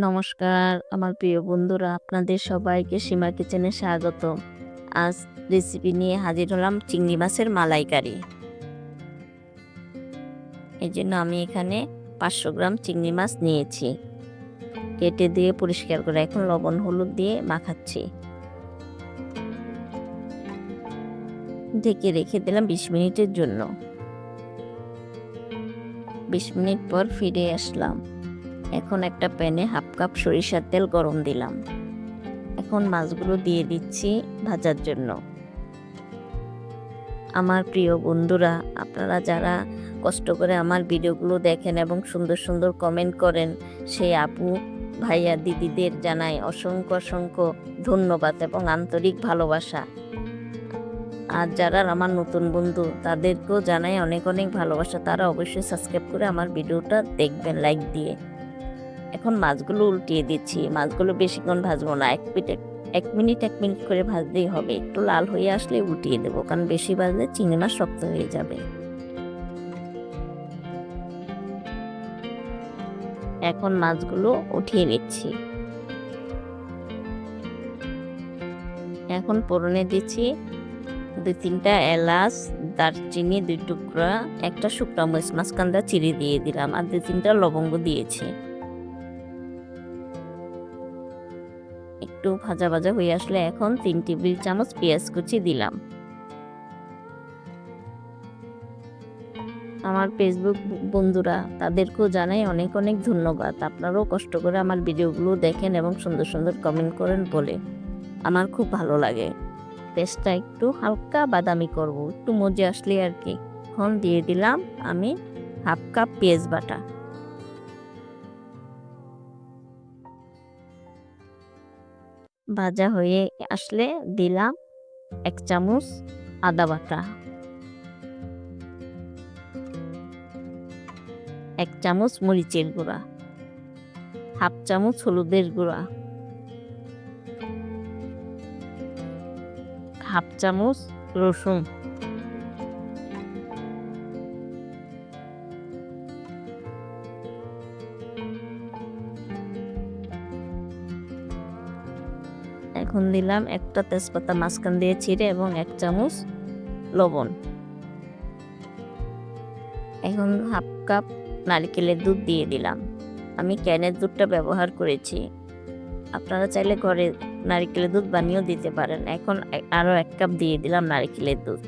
নমস্কার আমার প্রিয় বন্ধুরা, আপনাদের সবাইকে সীমা কিচেনে স্বাগত। আজ রেসিপি নিয়ে হাজির হলাম চিংড়ি মাছের মালাইকারি। এই জন্য আমি এখানে 500 গ্রাম চিংড়ি মাছ নিয়েছি, কেটে দিয়ে পরিষ্কার করে এখন লবণ হলুদ দিয়ে মাখাচ্ছি। ঢেকে রেখে দিলাম 20 মিনিটের জন্য। 20 মিনিট পর ফিরে আসলাম। এখন একটা প্যানে হাফ কাপ সরিষার তেল গরম দিলাম। এখন মাছগুলো দিয়ে দিচ্ছি ভাজার জন্য। আমার প্রিয় বন্ধুরা, আপনারা যারা কষ্ট করে আমার ভিডিওগুলো দেখেন এবং সুন্দর সুন্দর কমেন্ট করেন, সেই আপু ভাইয়া দিদিদের জানাই অসংখ্য অসংখ্য ধন্যবাদ এবং আন্তরিক ভালোবাসা। আর যারা আমার নতুন বন্ধু, তাদেরকেও জানাই অনেক অনেক ভালোবাসা। তারা অবশ্যই সাবস্ক্রাইব করে আমার ভিডিওটা দেখবেন লাইক দিয়ে। এখন মাছগুলো উল্টিয়ে দিচ্ছি। মাছগুলো বেশিক্ষণ ভাজবো না, এক মিনিট করে ভাজলেই হবে। একটু লাল হয়ে আসলে উল্টিয়ে দেবো, কারণ বেশি ভাজলে চিংড়ি মাছ শক্ত হয়ে যাবে। এখন মাছগুলো উঠিয়ে নিচ্ছি। এখন ফোড়নে দিচ্ছি 2-3টা এলাচ, দারচিনি 2 টুকরা, একটা শুকনো মরিচ মাঝখানটা চিড়ে দিয়ে দিলাম, আর 2-3টা লবঙ্গ দিয়েছি। একটু ভাজা ভাজা হয়ে আসলে এখন 3 টেবিল চামচ পেঁয়াজ কুচি দিলাম। আমার ফেসবুক বন্ধুরা, তাদেরকেও জানাই অনেক অনেক ধন্যবাদ। আপনারাও কষ্ট করে আমার ভিডিওগুলো দেখেন এবং সুন্দর সুন্দর কমেন্ট করেন বলে আমার খুব ভালো লাগে। টেস্টটা একটু হালকা বাদামি করব, একটু মজে আসলে আর কি। এখন দিয়ে দিলাম আমি হাফ কাপ পেঁয়াজ বাটা। ভাজা হয়ে আসলে দিলাম 1 চামচ আদা বাটা, 1 চামচ মরিচের গুঁড়া, হাফ চামচ হলুদের গুঁড়া, হাফ চামচ রসুন, এখন দিলাম একটা তেজপাতা মাঝখান দিয়ে ছিঁড়ে এবং 1 চামচ লবণ। এখন হাফ কাপ নারকেলের দুধ দিয়ে দিলাম। আমি ক্যানের দুধটা ব্যবহার করেছি, আপনারা চাইলে ঘরে নারকেলের দুধ বানিয়েও দিতে পারেন। এখন আরও 1 কাপ দিয়ে দিলাম নারকেলের দুধ।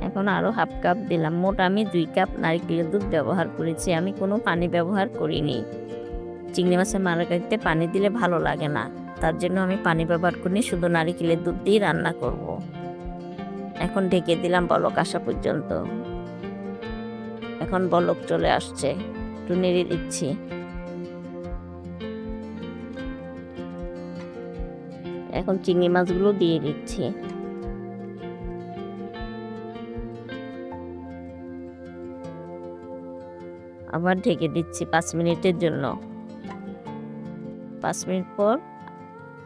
এখন আরও হাফ কাপ দিলাম। মোট আমি 2 কাপ নারকেলের দুধ ব্যবহার করেছি, আমি কোনো পানি ব্যবহার করিনি। চিংড়ি মাছের মালাইকারিতে পানি দিলে ভালো লাগে না, তার জন্য আমি পানি ব্যবহার করিনি, শুধু নারকেলের দুধ দিয়ে রান্না করব। এখন ঢেকে দিলাম বলক আসা পর্যন্ত। এখন বলক চলে আসছে, একটু নেড়ে দিচ্ছি। এখন চিংড়ি মাছগুলো দিয়ে দিচ্ছি। আবার ঢেকে দিচ্ছি 5 মিনিটের জন্য। 5 মিনিট পর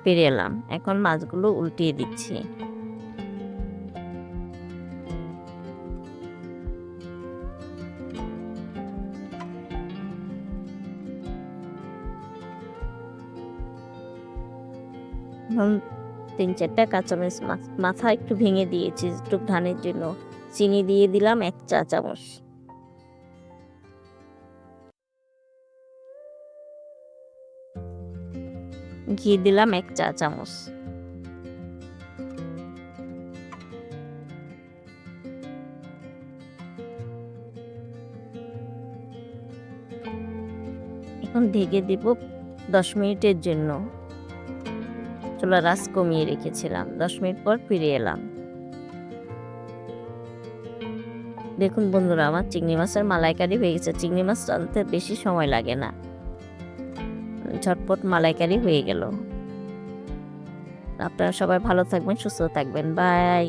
ফিরে এলাম। এখন মাছগুলো উল্টিয়ে দিচ্ছি। এখন 3-4টা কাঁচামরিচ মাথা একটু ভেঙে দিয়েছি একটু ধানের জন্য। চিনি দিয়ে দিলাম 1 চা চামচ। ঘি দিলাম 1 চা চামচ। এখন ঢেকে দিব 10 মিনিটের জন্য। চুলার আঁচ কমিয়ে রেখেছিলাম। 10 মিনিট পর ফিরে এলাম। দেখুন বন্ধুরা, আমার চিংড়ি মাছের মালাইকারি হয়ে গেছে। চিংড়ি মাছ রাঁধতে বেশি সময় লাগে না, ঝটপট মালাইকারি হয়ে গেল। আপনারা সবাই ভালো থাকবেন, সুস্থ থাকবেন। বাই।